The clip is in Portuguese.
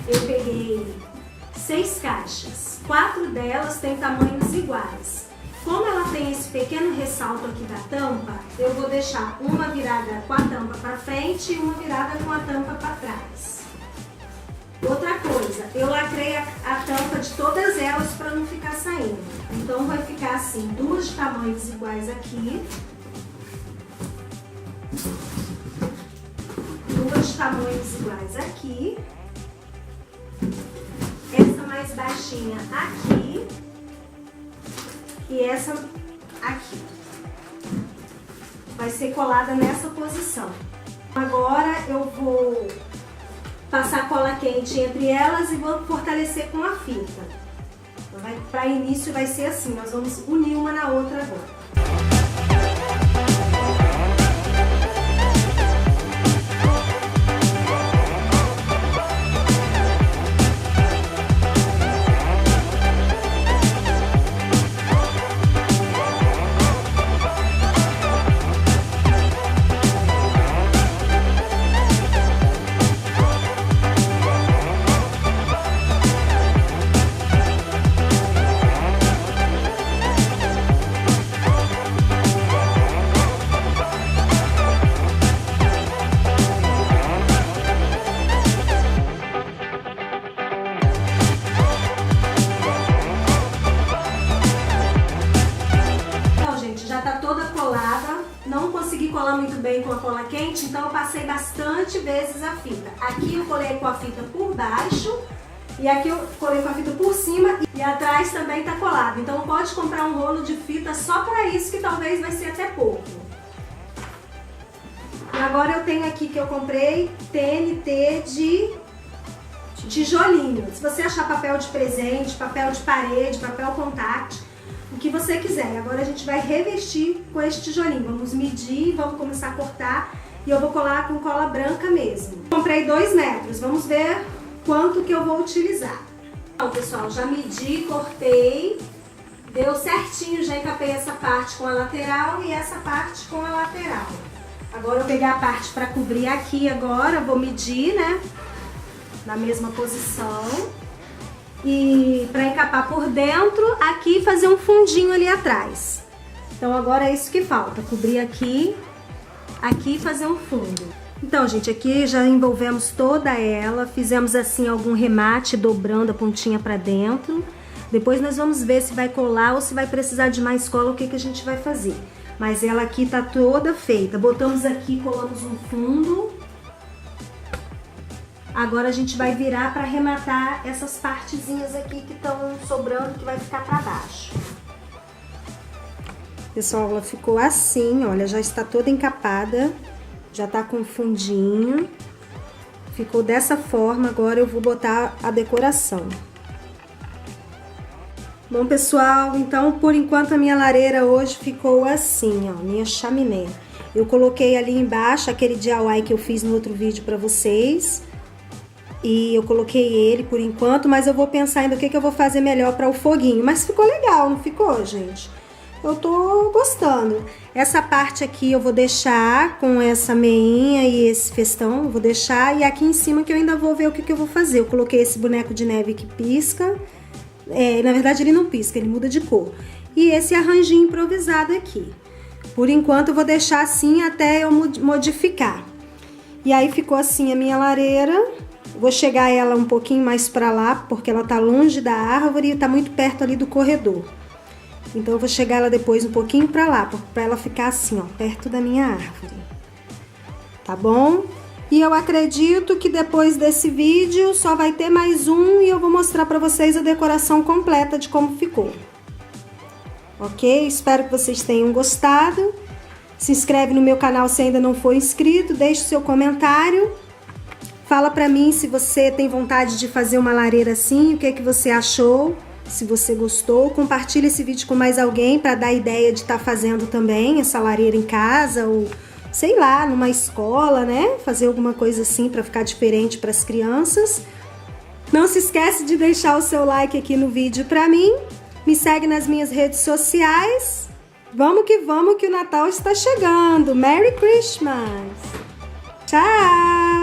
eu peguei 6 caixas. 4 delas têm tamanhos iguais. Como ela tem esse pequeno ressalto aqui da tampa, eu vou deixar uma virada com a tampa para frente e uma virada com a tampa para trás. Outra coisa, eu lacrei a tampa de todas elas para não ficar saindo. Então vai ficar assim, 2 de tamanhos iguais aqui. 2 de tamanhos iguais aqui. Essa mais baixinha aqui. E essa aqui. Vai ser colada nessa posição. Agora eu vou passar cola quente entre elas e vou fortalecer com a fita. Para início vai ser assim, nós vamos unir uma na outra agora. Colar muito bem com a cola quente, então eu passei bastante vezes a fita. Aqui eu colei com a fita por baixo e aqui eu colei com a fita por cima e atrás também tá colado. Então pode comprar um rolo de fita só para isso, que talvez vai ser até pouco. E agora eu tenho aqui que eu comprei TNT de tijolinho. Se você achar papel de presente, papel de parede, papel contact, o que você quiser. Agora a gente vai revestir com esse tijolinho. Vamos medir, vamos começar a cortar e eu vou colar com cola branca mesmo. Comprei 2 metros, vamos ver quanto que eu vou utilizar. Então, pessoal, já medi, cortei, deu certinho, já encapei essa parte com a lateral e essa parte com a lateral. Agora eu vou pegar a parte para cobrir aqui agora, vou medir, né, na mesma posição. E para encapar por dentro, aqui fazer um fundinho ali atrás. Então agora é isso que falta, cobrir aqui e fazer um fundo. Então, gente, aqui já envolvemos toda ela, fizemos assim algum remate, dobrando a pontinha para dentro. Depois nós vamos ver se vai colar ou se vai precisar de mais cola, o que que a gente vai fazer. Mas ela aqui tá toda feita. Botamos aqui, colamos um fundo. Agora a gente vai virar para arrematar essas partezinhas aqui que estão sobrando, que vai ficar para baixo. Pessoal, ela ficou assim, olha, já está toda encapada, já tá com fundinho. Ficou dessa forma, agora eu vou botar a decoração. Bom, pessoal, então por enquanto a minha lareira hoje ficou assim, ó, minha chaminé. Eu coloquei ali embaixo aquele DIY que eu fiz no outro vídeo para vocês. E eu coloquei ele por enquanto, mas eu vou pensar ainda o que eu vou fazer melhor para o foguinho. Mas ficou legal, não ficou, gente? Eu tô gostando. Essa parte aqui eu vou deixar com essa meinha e esse festão, eu vou deixar. E aqui em cima que eu ainda vou ver o que eu vou fazer. Eu coloquei esse boneco de neve que pisca. Na verdade ele não pisca, ele muda de cor. E esse arranjinho improvisado aqui. Por enquanto eu vou deixar assim até eu modificar. E aí ficou assim a minha lareira. Vou chegar ela um pouquinho mais pra lá, porque ela tá longe da árvore e tá muito perto ali do corredor. Então eu vou chegar ela depois um pouquinho pra lá, pra ela ficar assim, ó, perto da minha árvore. Tá bom? E eu acredito que depois desse vídeo só vai ter mais um e eu vou mostrar pra vocês a decoração completa de como ficou. Ok? Espero que vocês tenham gostado. Se inscreve no meu canal se ainda não for inscrito, deixe seu comentário. Fala pra mim se você tem vontade de fazer uma lareira assim, o que é que você achou, se você gostou. Compartilha esse vídeo com mais alguém para dar ideia de estar fazendo também essa lareira em casa ou, sei lá, numa escola, né? Fazer alguma coisa assim para ficar diferente para as crianças. Não se esquece de deixar o seu like aqui no vídeo pra mim. Me segue nas minhas redes sociais. Vamos que o Natal está chegando. Merry Christmas! Tchau!